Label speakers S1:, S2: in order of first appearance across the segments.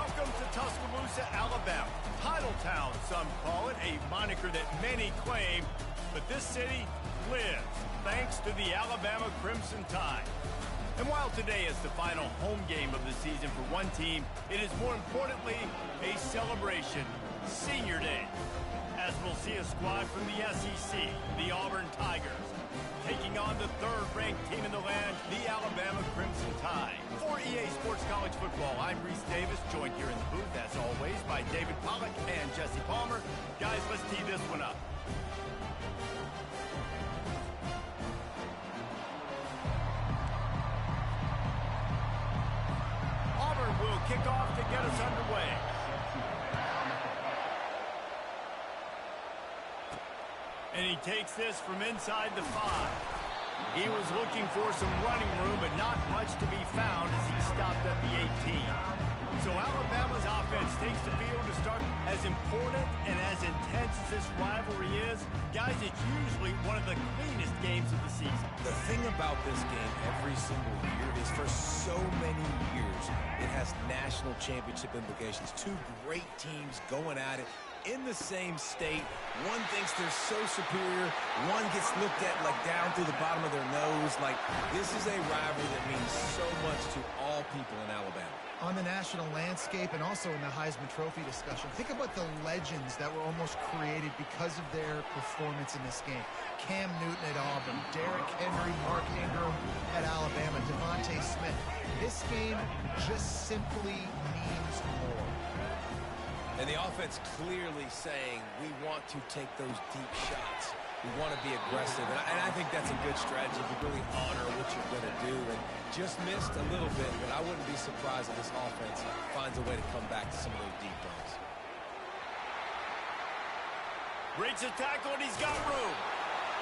S1: Welcome to Tuscaloosa, Alabama. Titletown, some call it, a moniker that many claim, but this city lives thanks to the Alabama Crimson Tide. And while today is the final home game of the season for one team, it is more importantly a celebration, Senior Day, as we'll see a squad from the SEC, the Auburn Tigers, taking on the third-ranked team in the land, the Alabama Crimson Tide. For EA Sports College Football, I'm Reese Davis, joined here in the booth, as always, by David Pollack and Jesse Palmer. Guys, let's tee this one up. Auburn will kick off to get us underway. And he takes this from inside the 5. He was looking for some running room, but not much to be found as he stopped at the 18. So Alabama's offense takes the field to start. As important and as intense as this rivalry is, guys, it's usually one of the cleanest games of the season.
S2: The thing about this game every single year is for so many years, it has national championship implications. Two great teams going at it in the same state. One thinks they're so superior. One gets looked at like down through the bottom of their nose. Like, this is a rivalry that means so much to all people in Alabama.
S3: On the national landscape and also in the Heisman Trophy discussion, think about the legends that were almost created because of their performance in this game. Cam Newton at Auburn, Derrick Henry, Mark Ingram at Alabama, Devontae Smith. This game just simply means more.
S2: And the offense clearly saying, we want to take those deep shots. We want to be aggressive. And I think that's a good strategy to really honor what you're going to do. And just missed a little bit, but I wouldn't be surprised if this offense finds a way to come back to some of those deep runs.
S1: Breaks a tackle, and he's got room.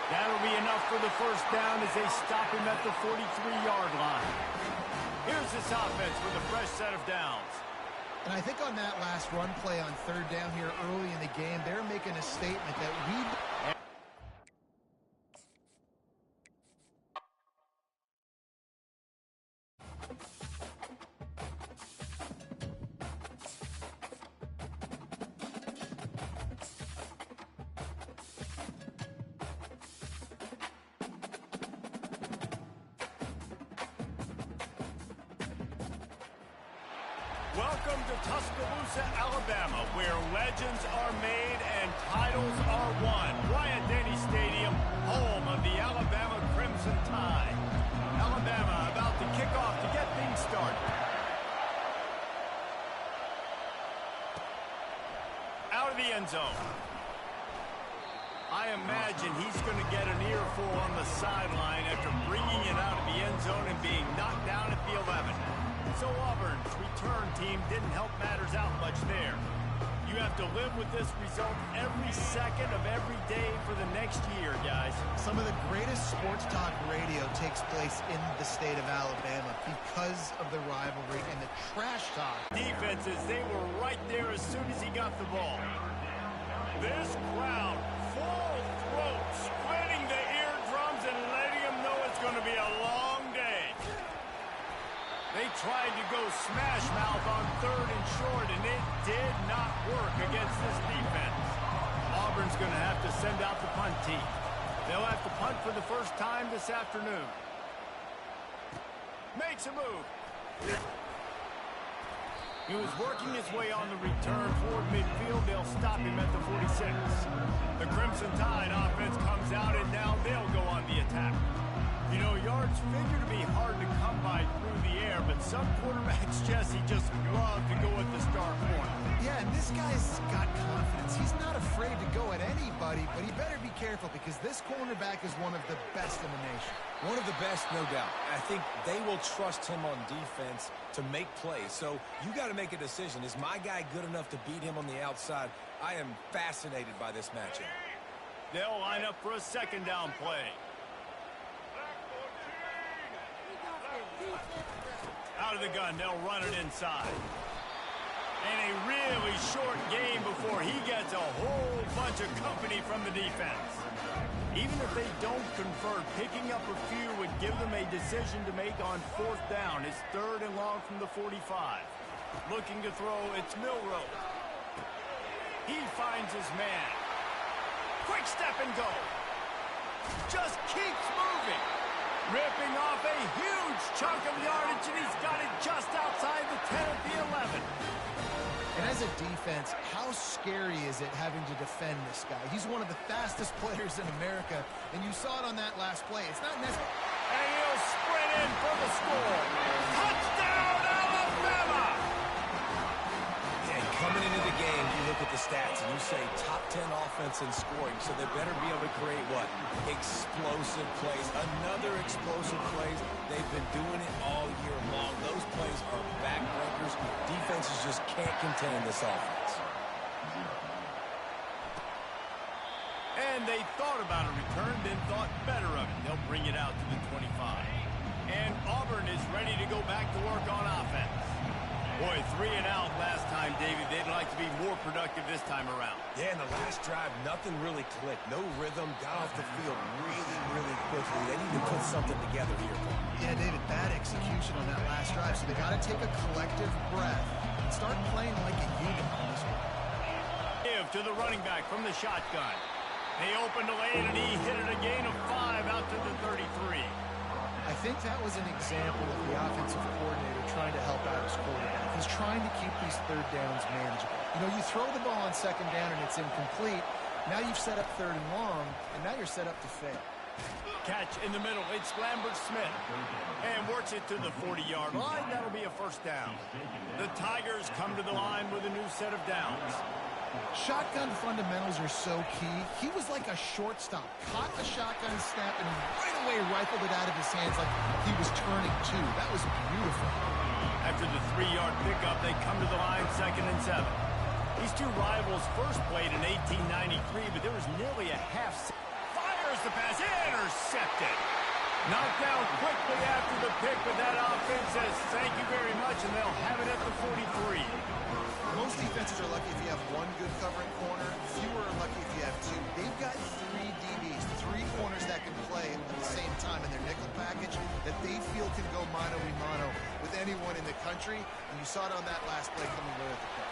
S1: That'll be enough for the first down as they stop him at the 43-yard line. Here's this offense with a fresh set of downs.
S3: And I think on that last run play on third down here early in the game, they're making a statement that we...
S1: Welcome to Tuscaloosa, Alabama, where legends are made and titles are won. Bryant-Denny Stadium, home of the Alabama Crimson Tide. Alabama about to kick off to get things started. Out of the end zone. I imagine he's going to get an earful on the sideline after bringing it out of the end zone and being knocked down at the 11. So Auburn's return team didn't help matters out much there. You have to live with this result every second of every day for the next year, guys.
S3: Some of the greatest sports talk radio takes place in the state of Alabama because of the rivalry and the trash talk.
S1: Defenses, they were right there as soon as he got the ball. This crowd, full throat, splitting the eardrums and letting them know it's going to be a long day. They tried to go smash mouth on third and short, and it did not work against this defense. Auburn's going to have to send out the punt team. They'll have to punt for the first time this afternoon. Makes a move. He was working his way on the return toward midfield. They'll stop him at the 46. The Crimson Tide offense comes out, and now they'll go on the attack. You know, yards figure to be hard to come by through the air, but some quarterbacks, Jesse, just love to go at the star point.
S3: Yeah, and this guy's got confidence. He's not afraid to go at anybody, but he better be careful because this cornerback is one of the best in the nation.
S2: One of the best, no doubt. I think they will trust him on defense to make plays. So you got to make a decision. Is my guy good enough to beat him on the outside? I am fascinated by this matchup.
S1: They'll line up for a second down play. Out of the gun, they'll run it inside. And a really short game before he gets a whole bunch of company from the defense. Even if they don't convert, picking up a few would give them a decision to make on fourth down. It's third and long from the 45. Looking to throw, it's Milroe. He finds his man. Quick step and go. Just keeps moving. Ripping off a huge chunk of yardage, and he's got it just outside the 10 at the 11.
S3: And as a defense, how scary is it having to defend this guy? He's one of the fastest players in America, and you saw it on that last play. It's not necessary.
S1: And he'll sprint in for the score. Touchdown, Alabama!
S2: Yeah, coming into the game, you look at the stats and you say top 10 offense in scoring, so they better be able to create what? Explosive plays. Another explosive plays. They've been doing it all year long. Those plays are backbreakers. Defenses just can't contain this offense.
S1: And they thought about a return, then thought better of it. They'll bring it out to the 25. And Auburn is ready to go back to work on offense. Boy, 3 and out last time, David. They'd like to be more productive this time around.
S2: Yeah, in the last drive, nothing really clicked. No rhythm. Got off the field really, really quickly. They need to put something together here.
S3: Yeah, David, bad execution on that last drive. So they got to take a collective breath and start playing like a unit on this one.
S1: Give to the running back from the shotgun. They opened a lane, and he hit it a gain of 5 out to the 33.
S3: I think that was an example of the offensive coordinator trying to help out his quarterback. He's trying to keep these third downs manageable. You know, you throw the ball on second down and it's incomplete. Now you've set up third and long, and now you're set up to fail.
S1: Catch in the middle. It's Lambert Smith. And works it to the 40-yard line. That'll be a first down. The Tigers come to the line with a new set of downs.
S3: Shotgun fundamentals are so key. He was like a shortstop. Caught a shotgun snap and right away rifled it out of his hands like he was turning two. That was beautiful.
S1: After the 3-yard pickup, they come to the line 2nd and 7. These two rivals first played in 1893, but there was nearly a half. Fires the pass. Intercepted. Knocked down quickly after the pick, but that offense says thank you very much, and they'll have it at the 43.
S3: Most defenses are lucky if you have one good covering corner. Fewer are lucky if you have two. They've got 3 DBs, 3 corners that can play at the same time in their nickel package that they feel can go mano-a-mano with anyone in the country. And you saw it on that last play coming away with the pick.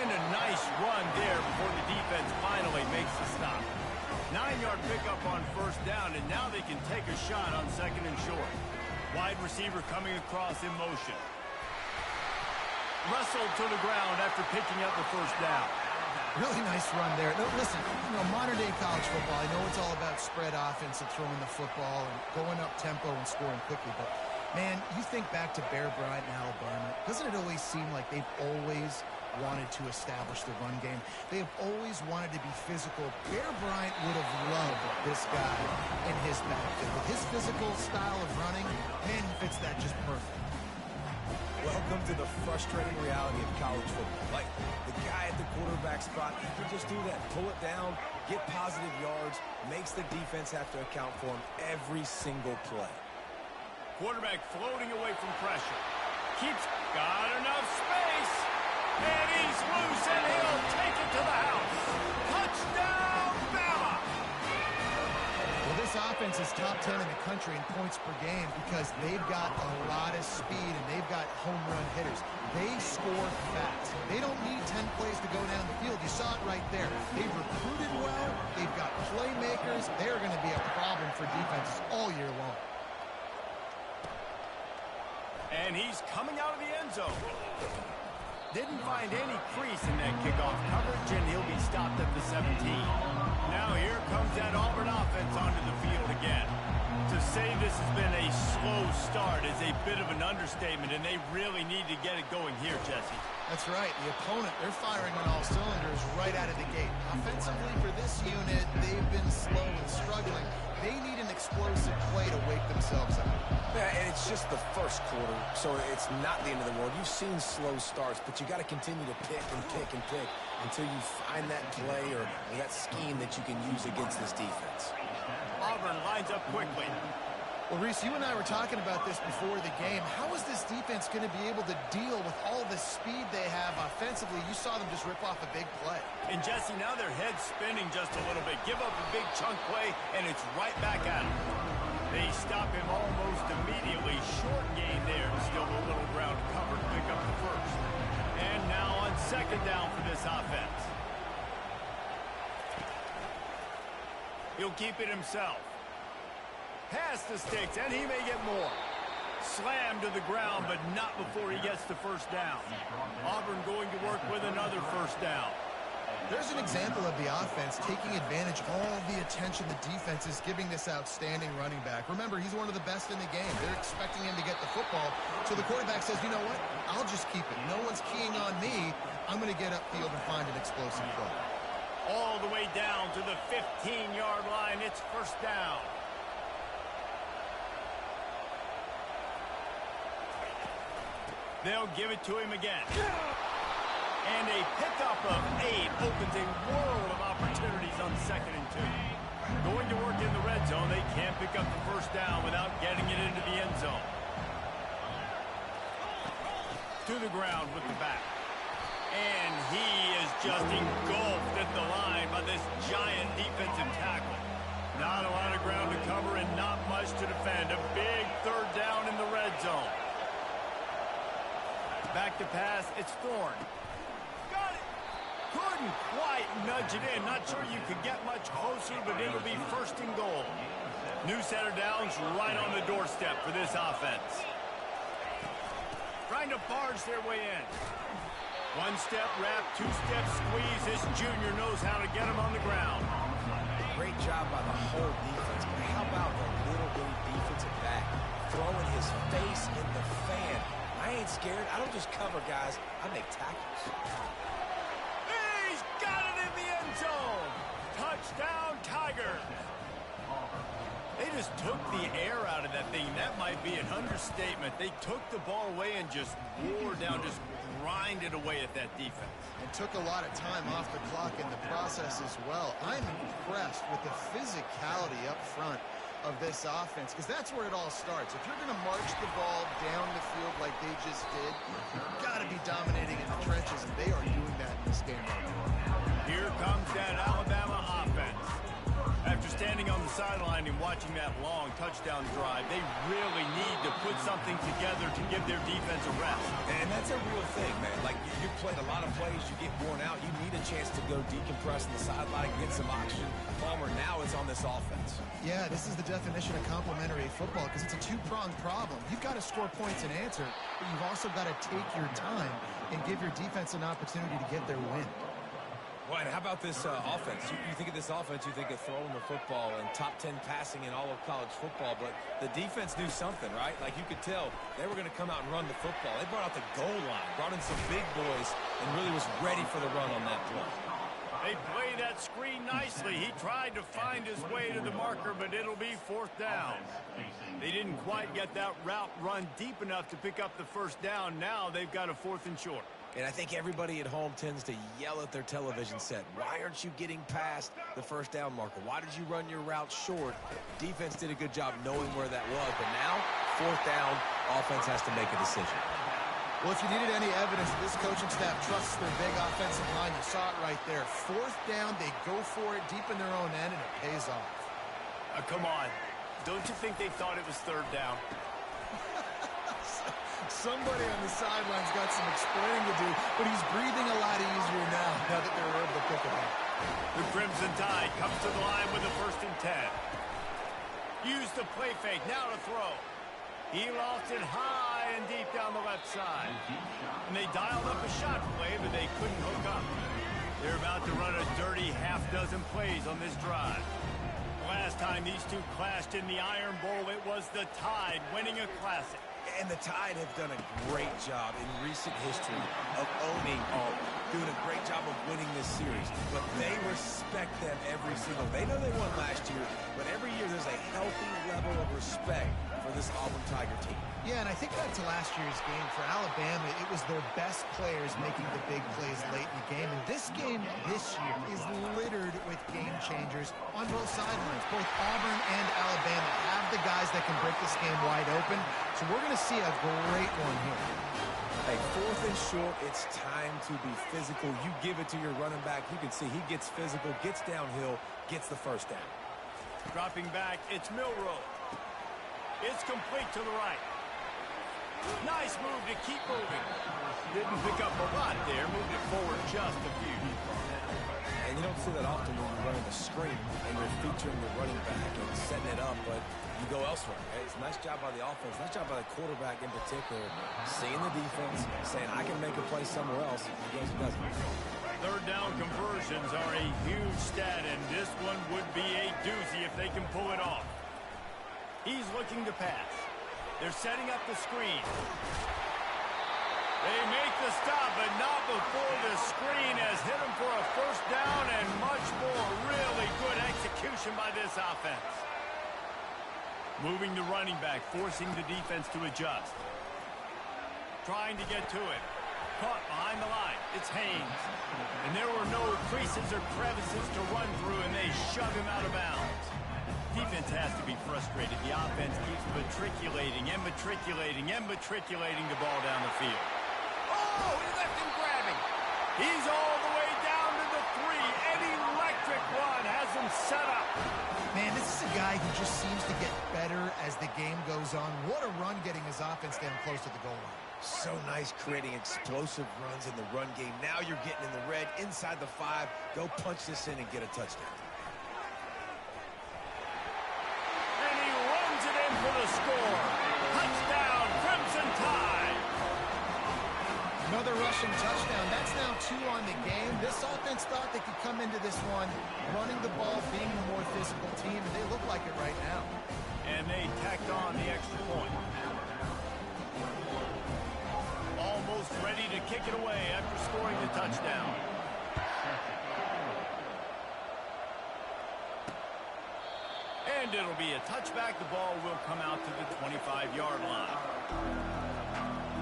S1: And a nice run there before the defense finally makes the stop. 9-yard pickup on first down, and now they can take a shot on 2nd and short. Wide receiver coming across in motion. Wrestled to the ground after picking up the first down.
S3: Really nice run there. No, listen, you know, modern-day college football, I know it's all about spread offense and throwing the football and going up tempo and scoring quickly, but, man, you think back to Bear Bryant in Alabama. Doesn't it always seem like they've always wanted to establish the run game? They have always wanted to be physical. Bear Bryant would have loved this guy in his backfield. With his physical style of running, man, he fits that just perfect.
S2: Welcome to the frustrating reality of college football. Like, the guy at the quarterback spot, he can just do that. Pull it down, get positive yards, makes the defense have to account for him every single play.
S1: Quarterback floating away from pressure. Got enough space. And he's loose, and he'll take it to the house. Touchdown, Bama!
S3: Well, this offense is top 10 in the country in points per game because they've got a lot of speed and they've got home run hitters. They score fast. They don't need 10 plays to go down the field. You saw it right there. They've recruited well. They've got playmakers. They're going to be a problem for defenses all year long.
S1: And he's coming out of the end zone. Didn't find any crease in that kickoff coverage, and he'll be stopped at the 17. Now here comes that Auburn offense onto the field again. To say this has been a slow start is a bit of an understatement, and they really need to get it going here, Jesse.
S3: That's right. The opponent, they're firing on all cylinders right out of the gate. Offensively for this unit, they've been slow and struggling. They need an explosive play to wake themselves up.
S2: Yeah, and it's just the first quarter, so it's not the end of the world. You've seen slow starts, but you got to continue to pick and pick and pick until you find that play or that scheme that you can use against this defense.
S1: Auburn lines up quickly.
S3: Well, Reese, you and I were talking about this before the game. How is this defense going to be able to deal with all the speed they have offensively? You saw them just rip off a big play.
S1: And, Jesse, now their head's spinning just a little bit. Give up a big chunk play, and it's right back at them. They stop him almost immediately. Short gain there. Still a little ground to cover to pick up the first. And now on second down for this offense. He'll keep it himself. Past the sticks, and he may get more. Slammed to the ground, but not before he gets the first down. Auburn going to work with another first down.
S3: There's an example of the offense taking advantage of all the attention the defense is giving this outstanding running back. Remember, he's one of the best in the game. They're expecting him to get the football. So the quarterback says, you know what? I'll just keep it. No one's keying on me. I'm going to get upfield and find an explosive throw.
S1: All the way down to the 15-yard line. It's first down. They'll give it to him again. And a pickup of 8 opens a world of opportunities on 2nd and 2. Going to work in the red zone. They can't pick up the first down without getting it into the end zone. To the ground with the back. And he is just engulfed at the line by this giant defensive tackle. Not a lot of ground to cover and not much to defend. A big third down in the red zone. Back to pass, it's Thorne. Got it! Couldn't quite nudge it in. Not sure you could get much closer, but it'll be first and goal. New set of downs right on the doorstep for this offense. Trying to barge their way in. One step wrap, 2 step squeeze. This junior knows how to get him on the ground.
S2: Great job by the whole defense. But how about the little bitty defensive back throwing his face in the fan? I ain't scared. I don't just cover guys. I make tackles.
S1: He's got it in the end zone. Touchdown, Tigers. They just took the air out of that thing. That might be an understatement. They took the ball away and just wore down, just grinded away at that defense.
S3: And took a lot of time off the clock in the process as well. I'm impressed with the physicality up front of this offense, because that's where it all starts. If you're going to march the ball down the field like they just did, you've got to be dominating in the trenches, and they are doing that in this game right now.
S1: Here comes that Alabama offense. After standing on the sideline and watching that long touchdown drive, they really need to put something together to give their defense a rest.
S2: And that's a real thing, man. Like, you've played a lot of plays, you get worn out, you need a chance to go decompress on the sideline, get some oxygen. Palmer now is on this offense.
S3: Yeah, this is the definition of complementary football, because it's a two-pronged problem. You've got to score points and answer, but you've also got to take your time and give your defense an opportunity to get their win.
S2: Well, and how about this offense? You think of this offense, you think of throwing the football and top 10 passing in all of college football, but the defense knew something, right? Like, you could tell they were going to come out and run the football. They brought out the goal line, brought in some big boys, and really was ready for the run on that play.
S1: They play that screen nicely. He tried to find his way to the marker, but it'll be 4th down. They didn't quite get that route run deep enough to pick up the first down. Now they've got a 4th and short.
S2: And I think everybody at home tends to yell at their television set. Why aren't you getting past the first down marker? Why did you run your route short? Defense did a good job knowing where that was. But now, 4th down, offense has to make a decision.
S3: Well, if you needed any evidence that this coaching staff trusts their big offensive line, you saw it right there. 4th down, they go for it deep in their own end, and it pays off.
S1: Come on. Don't you think they thought it was 3rd down?
S3: Somebody on the sideline's got some explaining to do, but he's breathing a lot easier now that they were able to pick it up.
S1: The Crimson Tide comes to the line with a 1st and 10. Use the play fake, now to throw. He lost it high and deep down the left side. And they dialed up a shot play, but they couldn't hook up. They're about to run a dirty half-dozen plays on this drive. Last time these two clashed in the Iron Bowl, it was the Tide winning a classic.
S2: And the Tide have done a great job in recent history of owning Auburn, doing a great job of winning this series. But they respect them every single. They know they won last year, but every year there's a healthy level of respect for this Auburn Tiger team.
S3: Yeah, and I think back to last year's game. For Alabama, it was their best players making the big plays late in the game. And this game this year is littered with game changers on both sidelines. Both Auburn and Alabama have the guys that can break this game wide open. So we're going to see a great one here.
S2: Hey, 4th and short, it's time to be physical. You give it to your running back. You can see he gets physical, gets downhill, gets the first down.
S1: Dropping back, it's Milroe. It's complete to the right. Nice move to keep moving. Didn't pick up a lot there. Moved it forward just a few.
S2: And you don't see that often when you're running a screen and you're featuring the running back and setting it up, but you go elsewhere. Hey, it's a nice job by the offense, nice job by the quarterback in particular, seeing the defense, saying, I can make a play somewhere else. He goes and does it.
S1: Third down conversions are a huge stat, and this one would be a doozy if they can pull it off. He's looking to pass. They're setting up the screen. They make the stop, but not before the screen has hit them for a first down and much more. Really good execution by this offense. Moving the running back, forcing the defense to adjust. Trying to get to it. Caught behind the line. It's Haynes. And there were no creases or crevices to run through, and they shove him out of bounds. Defense has to be frustrated. The offense keeps matriculating and matriculating and matriculating the ball down the field. Oh, he left him grabbing. He's all the way down to the 3. An electric run has him set up.
S3: Man, this is a guy who just seems to get better as the game goes on. What a run getting his offense down close to the goal line.
S2: So nice creating explosive runs in the run game. Now you're getting in the red, inside the 5. Go punch this in and get a touchdown.
S1: And he runs it in for the score. Touchdown, Crimson Tide.
S3: Another rushing touchdown. That's now 2 on the game. This offense thought they could come into this one running the ball, being the more physical team, and they look like it right now.
S1: And they tacked on the extra point. Almost ready to kick it away after scoring the touchdown. And it'll be a touchback. The ball will come out to the 25-yard line.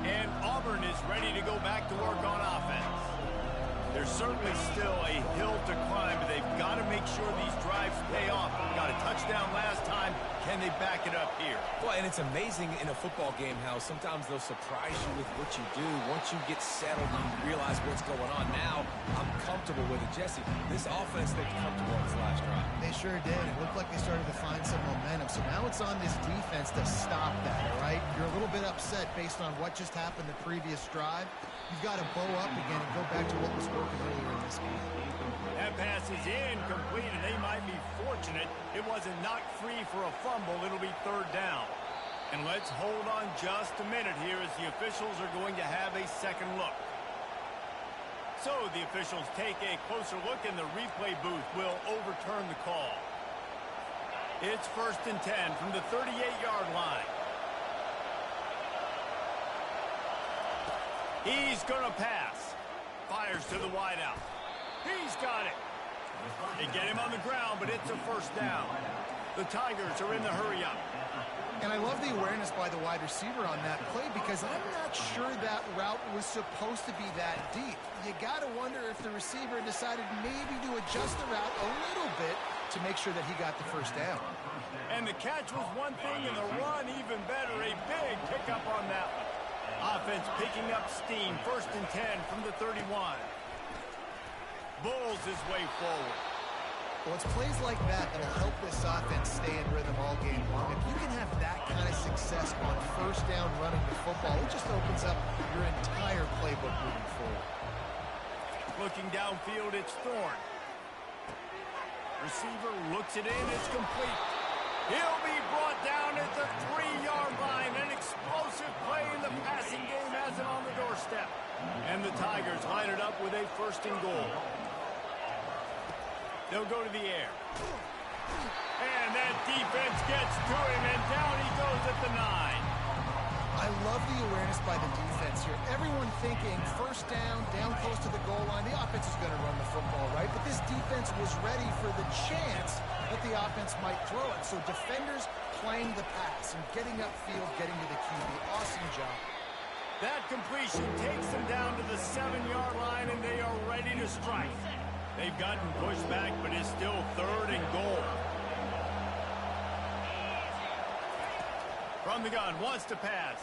S1: And Auburn is ready to go back to work on offense. There's certainly still a hill to climb, but they've got to make sure these drives pay off. Got a touchdown last time. Can they back it up here?
S2: Well, and it's amazing in a football game how sometimes they'll surprise you with what you do. Once you get settled, you realize what's going on. Now, I'm comfortable with it. Jesse, this offense looked comfortable on this last drive.
S3: They sure did. It looked like they started to find some momentum. So now it's on this defense to stop that, all right? You're a little bit upset based on what just happened the previous drive. You've got to bow up again and go back to what was working earlier in this game.
S1: That pass is incomplete, and they might be fortunate it wasn't knocked free for a fumble. It'll be third down. And let's hold on just a minute here as the officials are going to have a second look. So the officials take a closer look, and the replay booth will overturn the call. It's 1st and 10 from the 38-yard line. He's going to pass. Fires to the wideout. He's got it. They get him on the ground, but it's a first down. The Tigers are in the hurry-up.
S3: And I love the awareness by the wide receiver on that play because I'm not sure that route was supposed to be that deep. You got to wonder if the receiver decided maybe to adjust the route a little bit to make sure that he got the first down.
S1: And the catch was one thing, and the run even better. A big pickup on that one. Offense picking up steam. 1st and 10 from the 31. Bulls his way forward.
S3: Well, it's plays like that that'll help this offense stay in rhythm all game long. If you can have that kind of success on first down running the football, it just opens up your entire playbook moving forward.
S1: Looking downfield, it's Thorne. Receiver looks it in, it's complete. He'll be brought down at the 3-yard line. An explosive play in the passing game has it on the doorstep. And the Tigers line it up with a 1st and goal. They'll go to the air. And that defense gets to him, and down he goes at the 9.
S3: I love the awareness by the defense here. Everyone thinking first down, down close to the goal line. The offense is going to run the football, right? But this defense was ready for the chance that the offense might throw it. So defenders playing the pass and getting upfield, getting to the QB. Awesome job.
S1: That completion takes them down to the 7-yard line, and they are ready to strike. They've gotten pushed back, but it's still 3rd and goal. From the gun, wants to pass.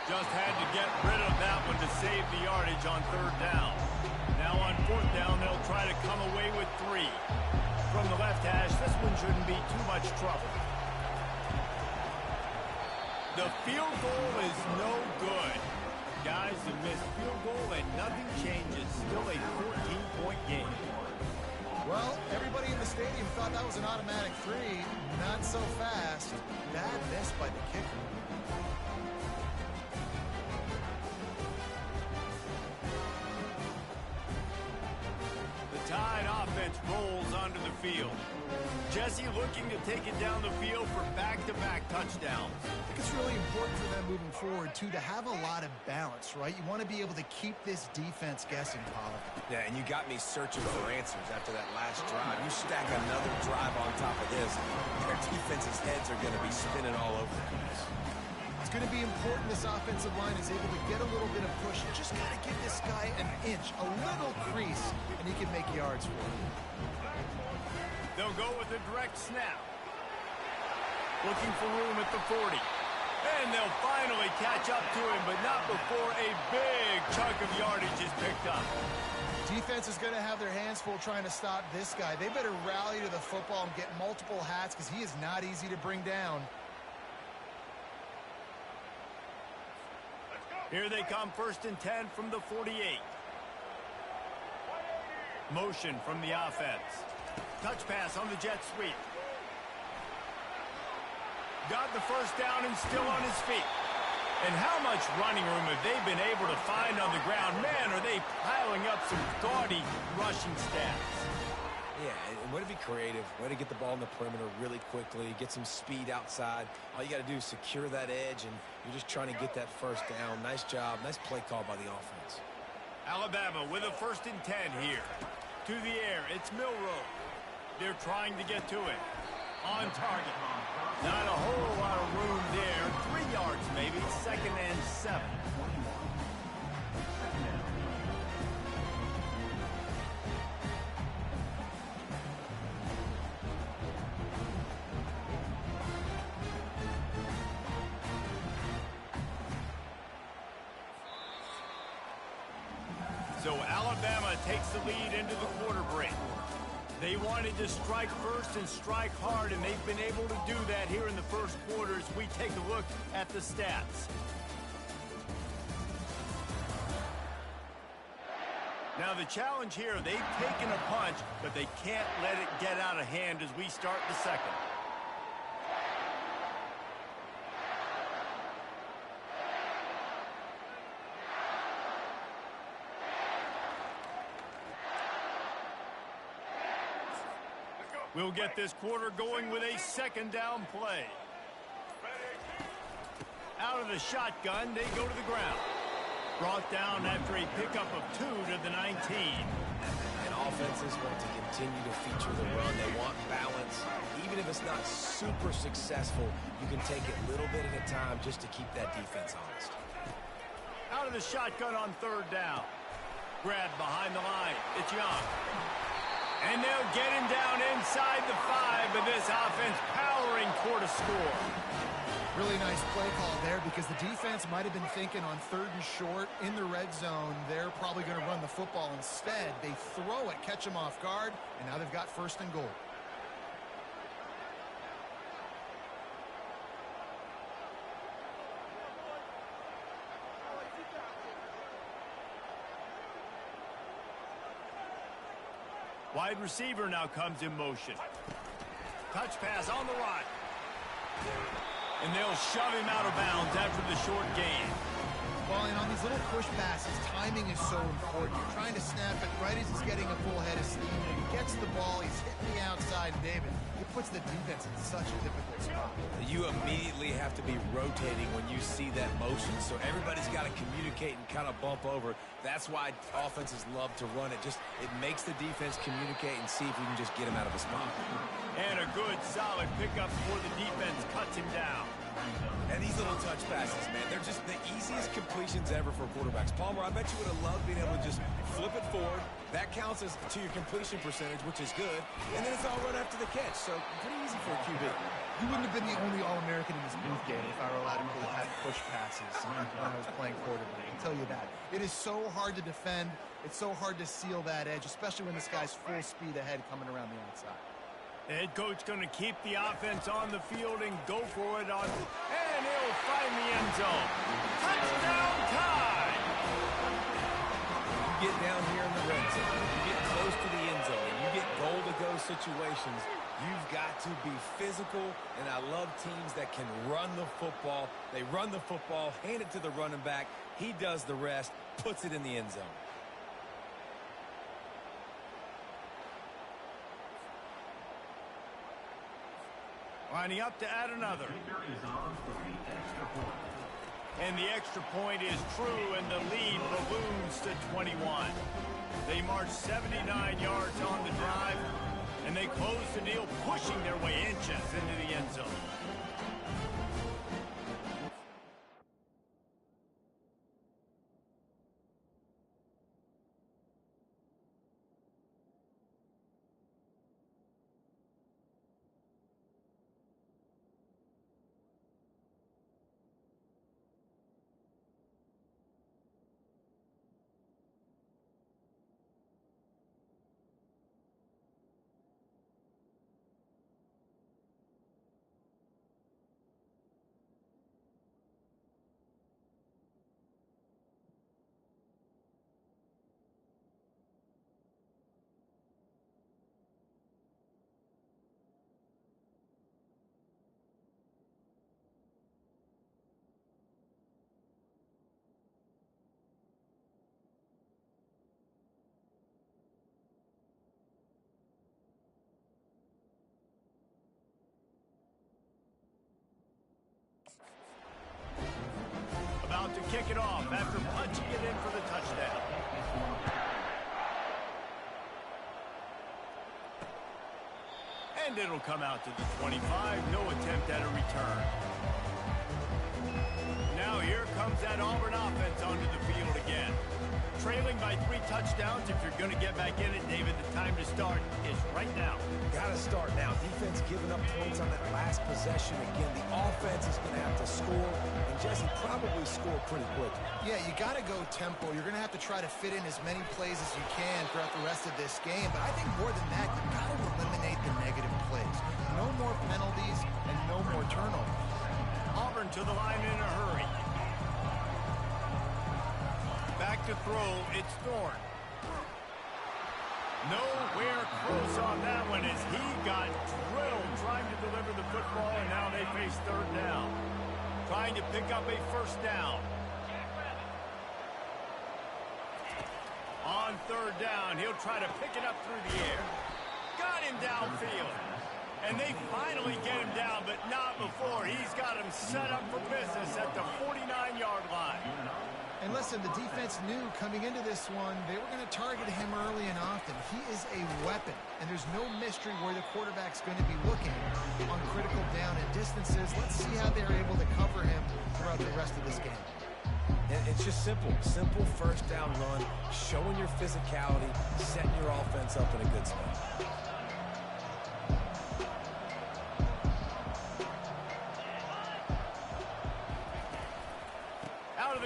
S1: Just had to get rid of that one to save the yardage on 3rd down. Now on 4th down, they'll try to come away with 3. From the left hash, this one shouldn't be too much trouble. The field goal is no good. Guys, the missed field goal and nothing changes. Still a 14-point game.
S3: Well, everybody in the stadium thought that was an automatic three. Not so fast. Bad miss by the kicker.
S1: The Tide offense rolls onto the field. Jesse looking to take it down the field for back-to-back touchdowns.
S3: I think it's really important for them moving forward, too, to have a lot of balance, right? You want to be able to keep this defense guessing, Pollard.
S2: Yeah, and you got me searching for answers after that last drive. You stack another drive on top of this, their defense's heads are going to be spinning all over the place.
S3: It's going to be important this offensive line is able to get a little bit of push. You just got to give this guy an inch, a little crease, and he can make yards for you.
S1: They'll go with a direct snap. Looking for room at the 40. And they'll finally catch up to him, but not before a big chunk of yardage is picked up.
S3: Defense is going to have their hands full trying to stop this guy. They better rally to the football and get multiple hats because he is not easy to bring down.
S1: Here they come, 1st and 10 from the 48. Motion from the offense. Touch pass on the jet sweep. Got the first down and still on his feet. And how much running room have they been able to find on the ground? Man, are they piling up some gaudy rushing stats.
S2: Yeah, and way to be creative, way to get the ball in the perimeter really quickly, get some speed outside. All you got to do is secure that edge, and you're just trying to get that first down. Nice job, nice play call by the offense.
S1: Alabama with a 1st and 10 here. To the air, it's Milroe. They're trying to get to it. On target. Not a whole lot of room there. 3 yards maybe. 2nd and 7. So Alabama takes the lead into the quarter break. They wanted to strike first and strike hard, and they've been able to do that here in the first quarter as we take a look at the stats. Now the challenge here, they've taken a punch, but they can't let it get out of hand as we start the second. We'll get this quarter going with a 2nd down play. Out of the shotgun, they go to the ground. Brought down after a pickup of 2 to the 19.
S2: And offenses want to continue to feature the run. They want balance. Even if it's not super successful, you can take it little bit at a time just to keep that defense honest.
S1: Out of the shotgun on 3rd down. Grabbed behind the line. It's Young. And they'll get him down inside the 5, but this offense powering toward a score.
S3: Really nice play call there because the defense might have been thinking on 3rd and short in the red zone. They're probably going to run the football. Instead, they throw it, catch them off guard, and now they've got 1st and goal.
S1: Wide receiver now comes in motion. Touch pass on the right. And they'll shove him out of bounds after the short gain.
S3: Well, and on these little push passes, timing is so important. You're trying to snap it right as he's getting a full head of steam. When he gets the ball, he's hitting the outside, David. It puts the defense in such a difficult spot.
S2: You immediately have to be rotating when you see that motion, so everybody's got to communicate and kind of bump over. That's why offenses love to run it. It makes the defense communicate and see if we can just get him out of a spot.
S1: And a good, solid pickup before the defense cuts him down.
S2: And these little touch passes, man, they're just the easiest completions ever for quarterbacks. Palmer, I bet you would have loved being able to just flip it forward. That counts as to your completion percentage, which is good. And then it's all run after the catch, so pretty easy for a QB.
S3: You wouldn't have been the only All-American in this booth game if I were allowed to pull that push passes when I was playing quarterback. I can tell you that. It is so hard to defend. It's so hard to seal that edge, especially when this guy's full speed ahead coming around the outside.
S1: Head coach going to keep the offense on the field and go for it on, and he'll find the end zone. Touchdown time!
S2: You get down here in the red zone, you get close to the end zone, and you get goal-to-go situations, you've got to be physical, and I love teams that can run the football. They run the football, hand it to the running back, he does the rest, puts it in the end zone.
S1: Lining up to add another. And the extra point is true, and the lead balloons to 21. They march 79 yards on the drive, and they close the deal, pushing their way inches into the end zone. About to kick it off after punching it in for the touchdown. And it'll come out to the 25. No attempt at a return. Now here comes that Auburn offense onto the field again. Trailing by 3 touchdowns. If you're going to get back in it, David, the time to start is right now.
S2: Got to start now. Defense giving up points on that last possession. Again, the offense is going to have to score, and Jesse probably score pretty quick.
S3: Yeah, you got to go tempo. You're going to have to try to fit in as many plays as you can throughout the rest of this game. But I think more than that, you've got to eliminate the negative plays. No more penalties and no more turnovers.
S1: Auburn to the line in a hurry. Back to throw, it's Thorne. Nowhere close on that one as he got drilled trying to deliver the football, and now they face third down. Trying to pick up a first down. On third down, he'll try to pick it up through the air. Got him downfield. And they finally get him down, but not before. He's got him set up for business at the 49-yard line.
S3: And listen, the defense knew coming into this one, they were going to target him early and often. He is a weapon, and there's no mystery where the quarterback's going to be looking on critical down and distances. Let's see how they're able to cover him throughout the rest of this game.
S2: And it's just simple first down run, showing your physicality, setting your offense up in a good spot.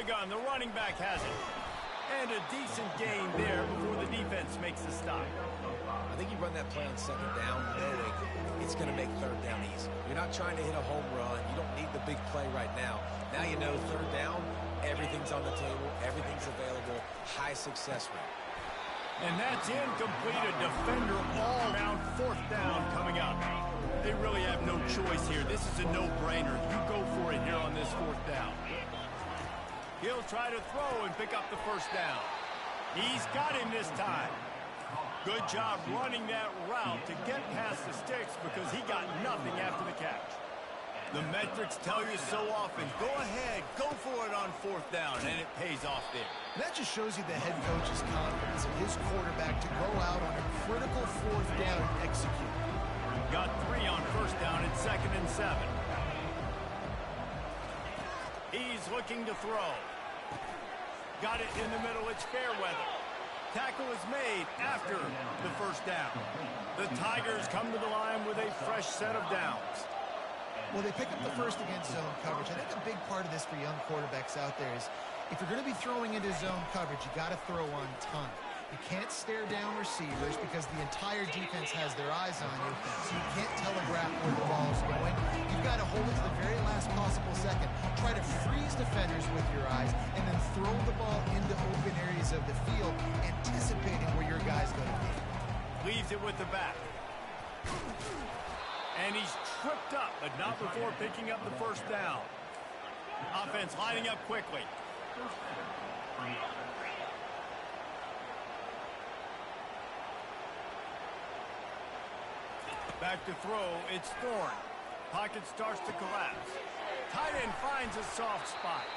S1: Gun. The running back has it. And a decent gain there before the defense makes the stop.
S2: I think you run that play on second down knowing it's going to make third down easy. You're not trying to hit a home run. You don't need the big play right now. Now you know third down, everything's on the table, everything's available, high success rate.
S1: And that's incomplete. A defender all around fourth down coming up. They really have no choice here. This is a no-brainer. You go for it here on this fourth down. He'll try to throw and pick up the first down. He's got him this time. Good job running that route to get past the sticks because he got nothing after the catch. The metrics tell you so often, go ahead, go for it on fourth down, and it pays off there.
S3: That just shows you the head coach's confidence in his quarterback to go out on a critical fourth down and execute.
S1: Got 3 on first down and 2nd and 7. He's looking to throw. Got it in the middle. It's Fairweather. Tackle is made after the first down. The Tigers come to the line with a fresh set of downs.
S3: Well, they pick up the first against zone coverage. I think a big part of this for young quarterbacks out there is if you're going to be throwing into zone coverage, you got to throw on time. You can't stare down receivers because the entire defense has their eyes on you, so you can't telegraph where the ball's going. You've got to hold it to the very last possible second. Try to freeze defenders with your eyes, and then throw the ball into open areas of the field, anticipating where your guy's going to be.
S1: Leaves it with the back. And he's tripped up, but not before picking up the first down. Offense lining up quickly. Back to throw, it's Thorne. Pocket starts to collapse. Tight end finds a soft spot.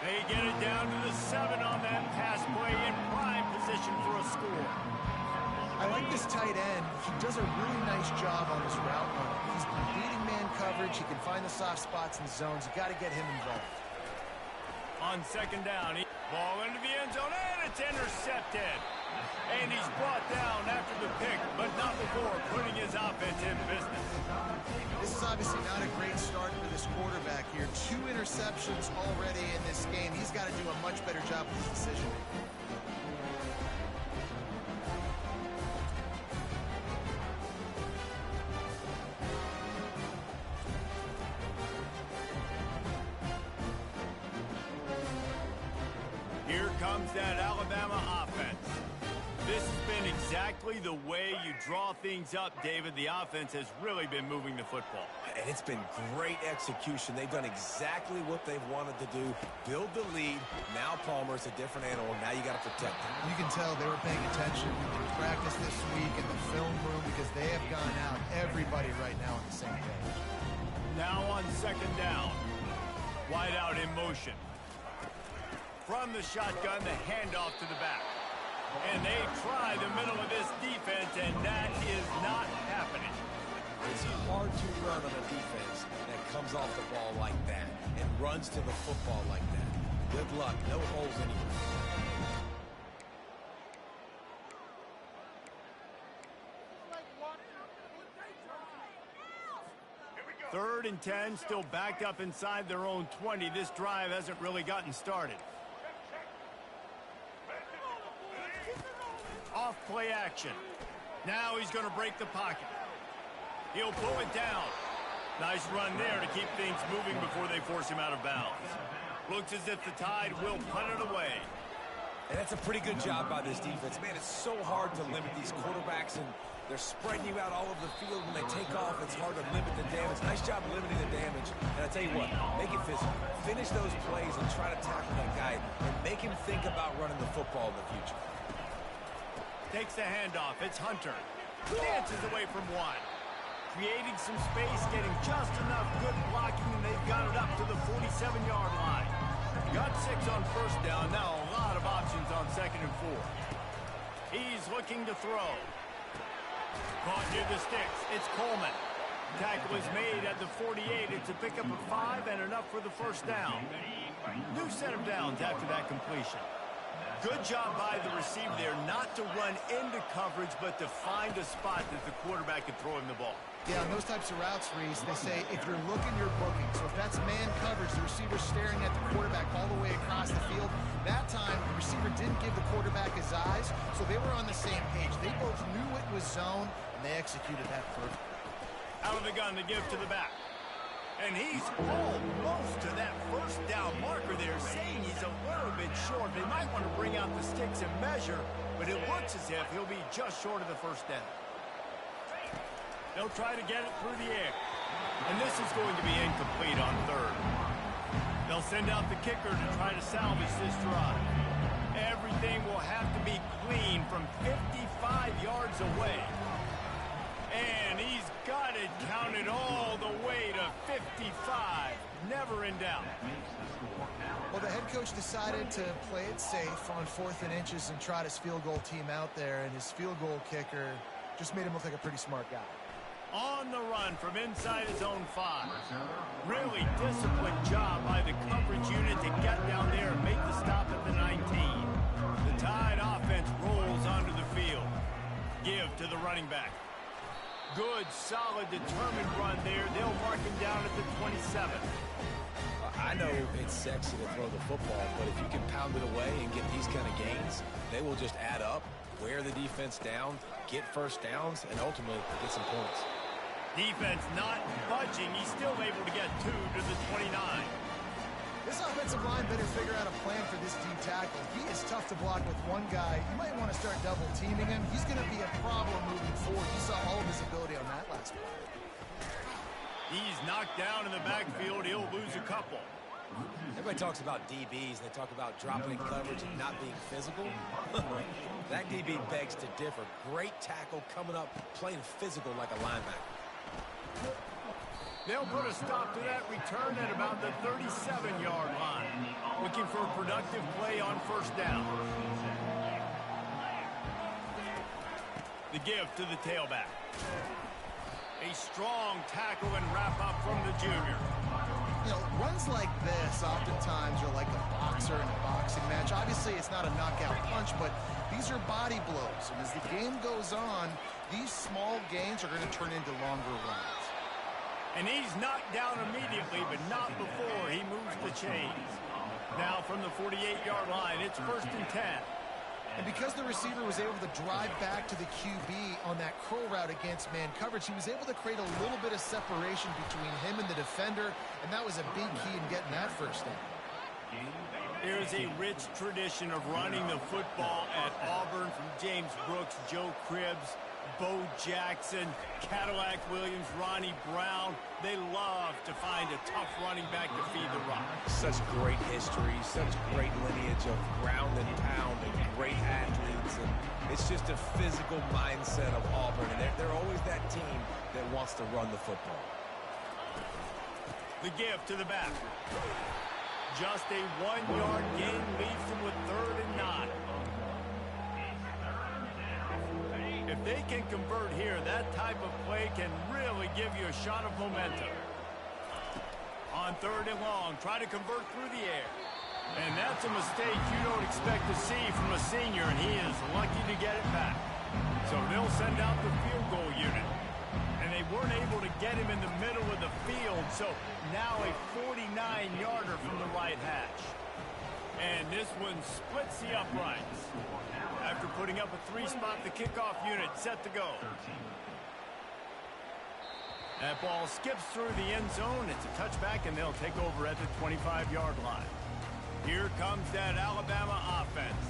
S1: They get it down to the 7 on that pass play in prime position for a score.
S3: I like this tight end. He does a really nice job on his route running. He's beating man coverage. He can find the soft spots in the zones. You got to get him involved.
S1: On second down, ball into the end zone, and it's intercepted. And he's brought down after the pick, but not before putting his offense in business.
S3: This is obviously not a great start for this quarterback here. 2 interceptions already in this game. He's got to do a much better job with his decision making.
S1: Here comes that Alabama offense. This has been exactly the way you draw things up, David. The offense has really been moving the football.
S2: And it's been great execution. They've done exactly what they've wanted to do. Build the lead. Now Palmer's a different animal. Now you got to protect him.
S3: You can tell they were paying attention in practice this week in the film room because they have gone out, everybody right now on the same page.
S1: Now on second down. Wide out in motion. From the shotgun, the handoff to the back. And they try the middle of this defense, and that is not happening.
S2: It's hard to run on a defense that comes off the ball like that and runs to the football like that. Good luck. No holes anywhere.
S1: 3rd and 10, still backed up inside their own 20. This drive hasn't really gotten started. Off play action. Now he's going to break the pocket. He'll pull it down. Nice run there to keep things moving before they force him out of bounds. Looks as if the Tide will punt it away.
S2: And that's a pretty good job by this defense. Man, it's so hard to limit these quarterbacks, and they're spreading you out all over the field. When they take off, it's hard to limit the damage. Nice job limiting the damage. And I tell you what, make it physical. Finish those plays and try to tackle that guy and make him think about running the football in the future.
S1: Takes the handoff. It's Hunter. Dances away from one. Creating some space, getting just enough good blocking, and they've got it up to the 47-yard line. Got 6 on first down. Now a lot of options on 2nd and 4. He's looking to throw. Caught near the sticks. It's Coleman. Tackle is made at the 48. It's a pickup of 5 and enough for the first down. New set of downs after that completion. Good job by the receiver there not to run into coverage, but to find a spot that the quarterback can throw him the ball.
S3: Yeah, on those types of routes, Reese, they say if you're looking, you're booking. So if that's man coverage, the receiver's staring at the quarterback all the way across the field. That time, the receiver didn't give the quarterback his eyes, so they were on the same page. They both knew it was zone, and they executed that perfectly.
S1: Out of the gun to give to the back. And he's almost to that first down marker there, saying he's a little bit short. They might want to bring out the sticks and measure, but it looks as if he'll be just short of the first down. They'll try to get it through the air. And this is going to be incomplete on 3rd. They'll send out the kicker to try to salvage this drive. Everything will have to be clean from 55 yards away. And he's got it counted all the way to 55. Never in doubt.
S3: Well, the head coach decided to play it safe on 4th and inches and trot his field goal team out there, and his field goal kicker just made him look like a pretty smart guy.
S1: On the run from inside his own 5. Really disciplined job by the coverage unit to get down there and make the stop at the 19. The Tide offense rolls onto the field. Give to the running back. Good, solid, determined run there. They'll mark him down at the 27.
S2: I know it's sexy to throw the football, but if you can pound it away and get these kind of gains, they will just add up, wear the defense down, get first downs, and ultimately get some points.
S1: Defense not budging. He's still able to get 2 to the 29.
S3: This offensive line better figure out a plan for this D tackle. He is tough to block with one guy. You might want to start double teaming him. He's going to be a problem moving forward. You saw all of his ability on that last play.
S1: He's knocked down in the backfield. He'll lose a couple.
S2: Everybody talks about DBs. They talk about dropping in coverage and not being physical. That DB begs to differ. Great tackle coming up, playing physical like a linebacker.
S1: They'll put a stop to that return at about the 37-yard line. Looking for a productive play on first down. The give to the tailback. A strong tackle and wrap up from the junior.
S3: You know, runs like this oftentimes are like a boxer in a boxing match. Obviously, it's not a knockout punch, but these are body blows. And as the game goes on, these small gains are going to turn into longer runs.
S1: And he's knocked down immediately, but not before he moves the chains. Now from the 48-yard line, it's 1st and 10.
S3: And because the receiver was able to drive back to the QB on that curl route against man coverage, he was able to create a little bit of separation between him and the defender, and that was a big key in getting that first down.
S1: There's a rich tradition of running the football at Auburn from James Brooks, Joe Cribbs, Bo Jackson, Cadillac Williams, Ronnie Brown. They love to find a tough running back to feed the rock.
S2: Such great history, such great lineage of ground and pound and great athletes. And it's just a physical mindset of Auburn. And they're always that team that wants to run the football.
S1: The give to the back. Just a 1-yard gain leaves them with 3rd and 9. If they can convert here, that type of play can really give you a shot of momentum. On 3rd and long, try to convert through the air. And that's a mistake you don't expect to see from a senior, and he is lucky to get it back. So they'll send out the field goal unit. And they weren't able to get him in the middle of the field, so now a 49-yarder from the right hash. And this one splits the uprights. After putting up a 3-spot, the kickoff unit set to go. That ball skips through the end zone. It's a touchback, and they'll take over at the 25-yard line. Here comes that Alabama offense.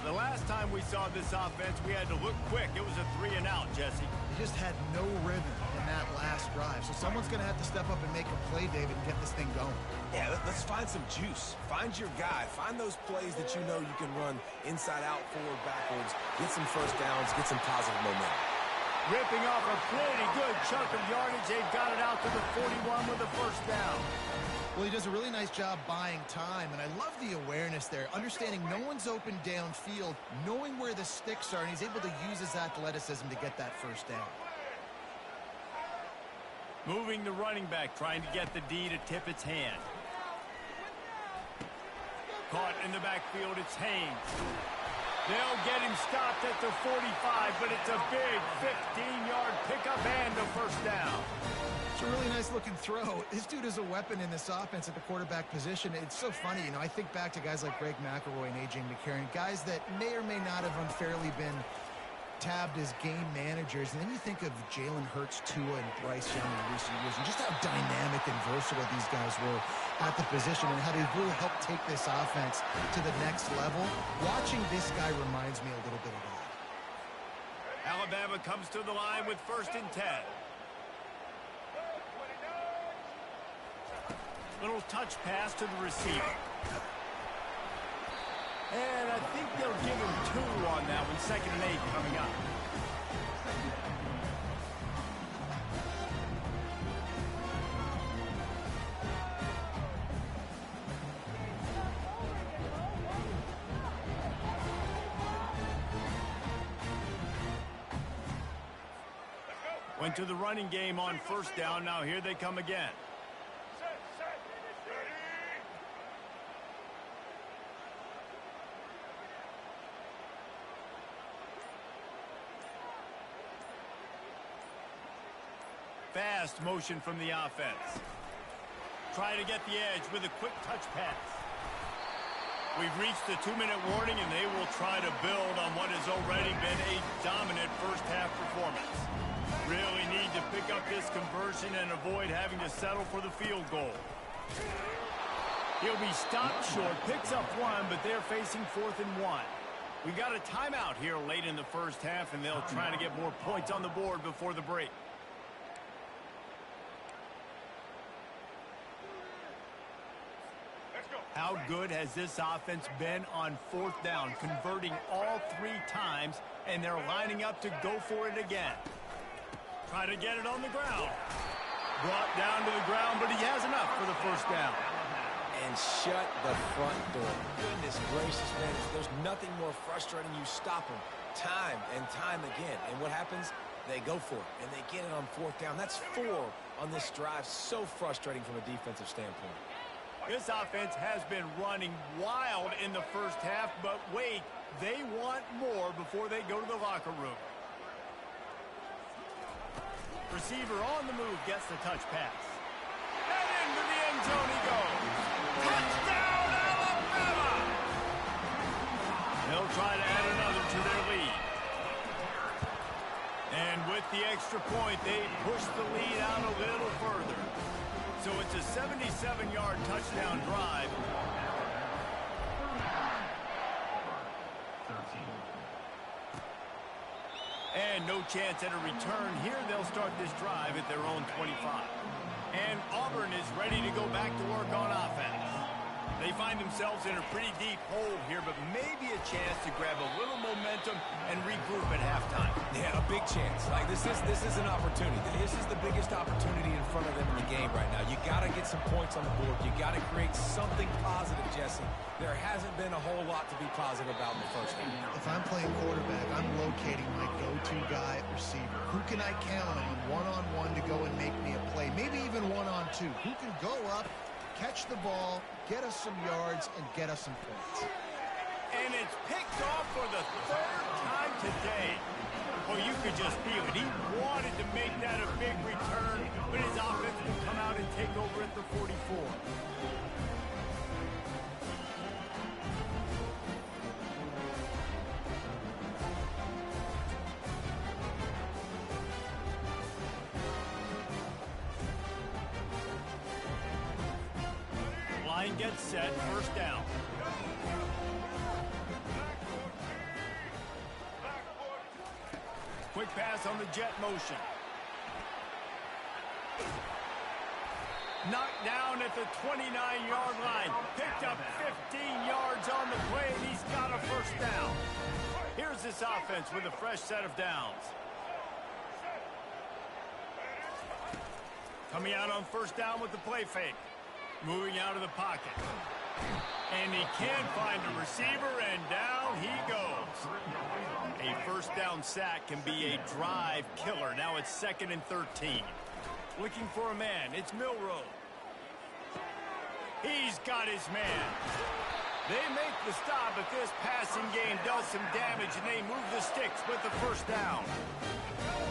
S1: The last time we saw this offense, we had to look quick. It was a 3-and-out, Jesse.
S3: They just had no rhythm in that last drive. So someone's going to have to step up and make a play, David, and get this thing going.
S2: Yeah, let's find some juice. Find your guy. Find those plays that you know you can run inside out, forward, backwards. Get some first downs. Get some positive momentum.
S1: Ripping off a pretty good chunk of yardage. They've got it out to the 41 with the first down.
S3: Well, he does a really nice job buying time, and I love the awareness there, understanding no one's open downfield, knowing where the sticks are, and he's able to use his athleticism to get that first down.
S1: Moving the running back, trying to get the D to tip its hand. Caught in the backfield, it's Haynes. They'll get him stopped at the 45, but it's a big 15-yard pickup and a first down.
S3: It's a really nice-looking throw. This dude is a weapon in this offense at the quarterback position. It's so funny, you know, I think back to guys like Greg McElroy and A.J. McCarron, guys that may or may not have unfairly been tabbed as game managers. And then you think of Jalen Hurts, Tua, and Bryce Young in recent years, and just how dynamic and versatile these guys were at the position and how they really helped take this offense to the next level. Watching this guy reminds me a little bit of that.
S1: Alabama comes to the line with 1st and 10. Little touch pass to the receiver. And I think they'll give him 2 on that one. 2nd and 8 coming up. Went to the running game on first down. Now here they come again. Fast motion from the offense. Try to get the edge with a quick touch pass. We've reached the 2-minute warning, and they will try to build on what has already been a dominant first-half performance. Really need to pick up this conversion and avoid having to settle for the field goal. He'll be stopped short, picks up one, but they're facing 4th and 1. We got a timeout here late in the first half, and they'll try to get more points on the board before the break. How good has this offense been on 4th down, converting all 3 times, and they're lining up to go for it again. Try to get it on the ground. Brought down to the ground, but he has enough for the first down.
S2: And shut the front door. Goodness gracious, man. There's nothing more frustrating. You stop them time and time again. And what happens? They go for it, and they get it on 4th down. That's 4 on this drive. So frustrating from a defensive standpoint.
S1: This offense has been running wild in the first half, but wait, they want more before they go to the locker room. Receiver on the move gets the touch pass. And into the end zone he goes. Touchdown, Alabama! They'll try to add another to their lead. And with the extra point, they push the lead out a little further. So it's a 77-yard touchdown drive. And no chance at a return. Here they'll start this drive at their own 25. And Auburn is ready to go back to work on offense. They find themselves in a pretty deep hole here, but maybe a chance to grab a little momentum and regroup at halftime.
S2: Yeah, a big chance. Like this is an opportunity. This is the biggest opportunity in front of them in the game right now. You got to get some points on the board. You got to create something positive, Jesse. There hasn't been a whole lot to be positive about in the first half.
S3: If I'm playing quarterback, I'm locating my go-to guy at receiver. Who can I count on one-on-one to go and make me a play? Maybe even one-on-two. Who can go up, catch the ball, get us some yards, and get us some points.
S1: And it's picked off for the 3rd time today. Well, you could just feel it. He wanted to make that a big return, but his offense will come out and take over at the 44. Line gets set, first down. Quick pass on the jet motion. Knocked down at the 29-yard line. Picked up 15 yards on the play, and he's got a first down. Here's this offense with a fresh set of downs. Coming out on first down with the play fake. Moving out of the pocket. And he can't find a receiver, and down he goes. A first down sack can be a drive killer. Now it's 2nd and 13. Looking for a man. It's Milroe. He's got his man. They make the stop, but this passing game does some damage, and they move the sticks with the first down.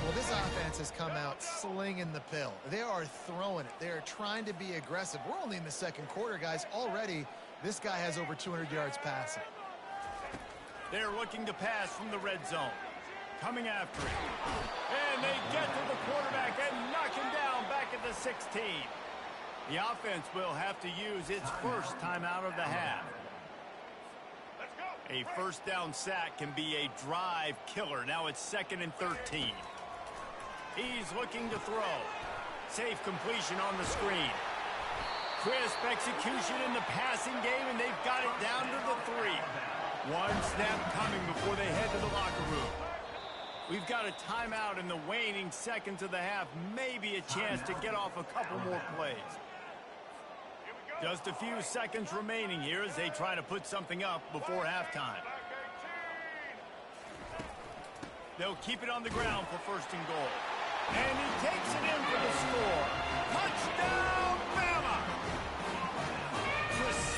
S3: Well, this offense has come out slinging the pill. They are throwing it. They are trying to be aggressive. We're only in the 2nd quarter, guys. Already, this guy has over 200 yards passing.
S1: They're looking to pass from the red zone. Coming after it. And they get to the quarterback and knock him down back at the 16. The offense will have to use its first timeout of the half. A first down sack can be a drive killer. Now it's 2nd and 13. He's looking to throw. Safe completion on the screen. Crisp execution in the passing game, and they've got it down to the 3. One snap coming before they head to the locker room. We've got a timeout in the waning seconds of the half. Maybe a chance to get off a couple more plays. Just a few seconds remaining here as they try to put something up before halftime. They'll keep it on the ground for 1st and goal. And he takes it in for the score. Touchdown, Bama!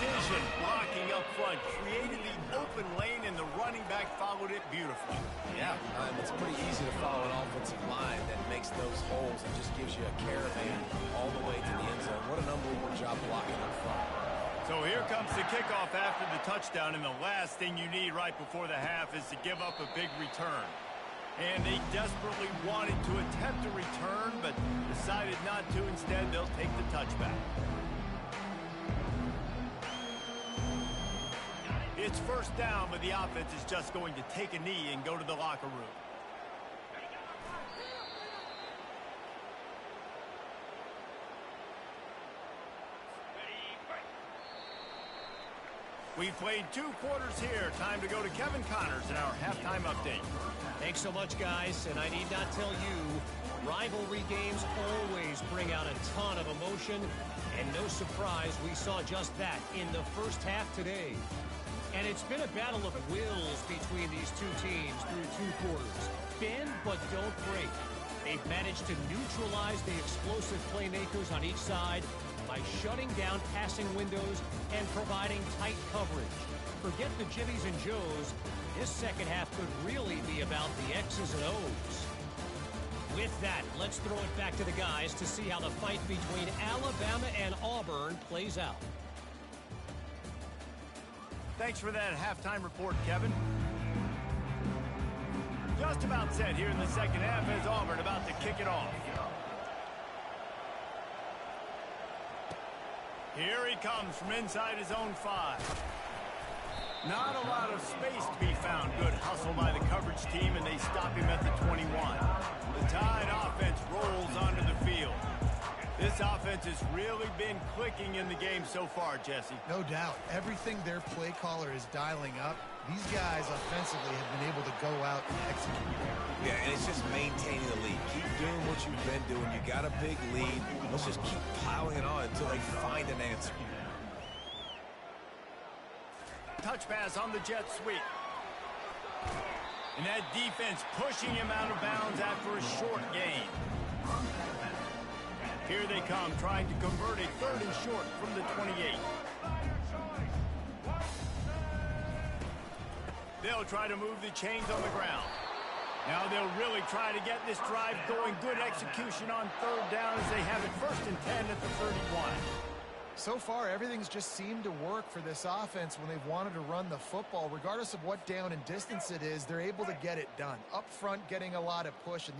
S1: precision blocking up front, created the open lane, and the running back followed it beautifully.
S2: Yeah, it's pretty easy to follow an offensive line that makes those holes and just gives you a caravan all the way to the end zone. What an unbelievable job blocking up front.
S1: So here comes the kickoff after the touchdown, and the last thing you need right before the half is to give up a big return. And they desperately wanted to attempt a return, but decided not to. Instead, they'll take the touchback. It's first down, but the offense is just going to take a knee and go to the locker room. We've played 2 quarters here. Time to go to Kevin Connors in our halftime update.
S4: Thanks so much, guys. And I need not tell you, rivalry games always bring out a ton of emotion. And no surprise, we saw just that in the first half today. And it's been a battle of wills between these two teams through 2 quarters. Bend but don't break. They've managed to neutralize the explosive playmakers on each side by shutting down passing windows and providing tight coverage. Forget the Jimmies and Joes. This second half could really be about the X's and O's. With that, let's throw it back to the guys to see how the fight between Alabama and Auburn plays out.
S1: Thanks for that halftime report, Kevin. Just about set here in the second half as Auburn about to kick it off. Here he comes from inside his own 5. Not a lot of space to be found. Good hustle by the coverage team, and they stop him at the 21. The Tide offense rolls onto the field. This offense has really been clicking in the game so far, Jesse.
S3: No doubt. Everything their play caller is dialing up, these guys offensively have been able to go out and execute.
S2: Yeah, and it's just maintaining the lead. Keep doing what you've been doing. You got a big lead. Let's just keep piling it on until they find an answer.
S1: Touch pass on the jet sweep. And that defense pushing him out of bounds after a short gain. Here they come, trying to convert a 3rd and short from the 28. They'll try to move the chains on the ground. Now they'll really try to get this drive going. Good execution on 3rd down as they have it 1st and 10 at the 31.
S3: So far, everything's just seemed to work for this offense when they've wanted to run the football. Regardless of what down and distance it is, they're able to get it done. Up front, getting a lot of push. And